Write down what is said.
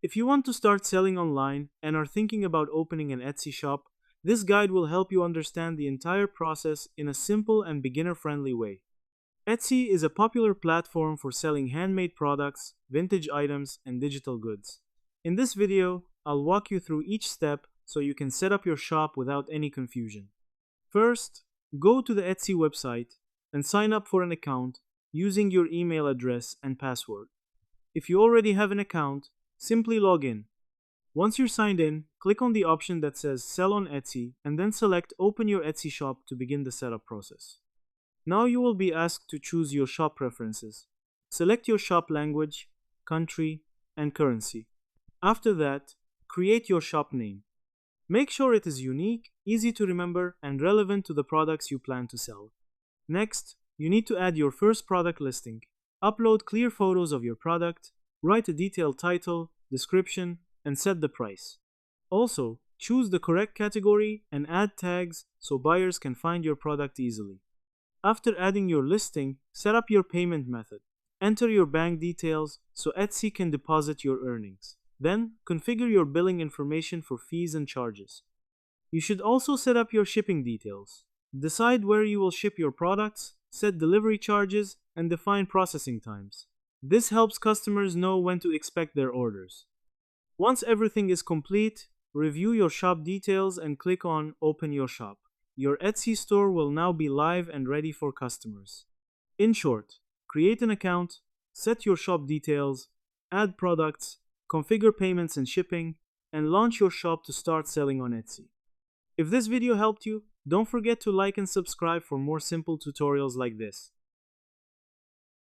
If you want to start selling online and are thinking about opening an Etsy shop, this guide will help you understand the entire process in a simple and beginner friendly way. Etsy is a popular platform for selling handmade products, vintage items, and digital goods. In this video, I'll walk you through each step so you can set up your shop without any confusion. First, go to the Etsy website and sign up for an account using your email address and password. If you already have an account, simply log in. Once you're signed in, click on the option that says Sell on Etsy and then select Open your Etsy shop to begin the setup process. Now you will be asked to choose your shop preferences. Select your shop language, country, and currency. After that, create your shop name. Make sure it is unique, easy to remember, and relevant to the products you plan to sell. Next, you need to add your first product listing. Upload clear photos of your product, write a detailed title, description, and set the price. Also, choose the correct category and add tags so buyers can find your product easily. After adding your listing, set up your payment method. Enter your bank details so Etsy can deposit your earnings. Then, configure your billing information for fees and charges. You should also set up your shipping details. Decide where you will ship your products, set delivery charges, and define processing times. This helps customers know when to expect their orders. Once everything is complete, review your shop details and click on Open Your Shop. Your Etsy store will now be live and ready for customers. In short, create an account, set your shop details, add products, configure payments and shipping, and launch your shop to start selling on Etsy. If this video helped you, don't forget to like and subscribe for more simple tutorials like this.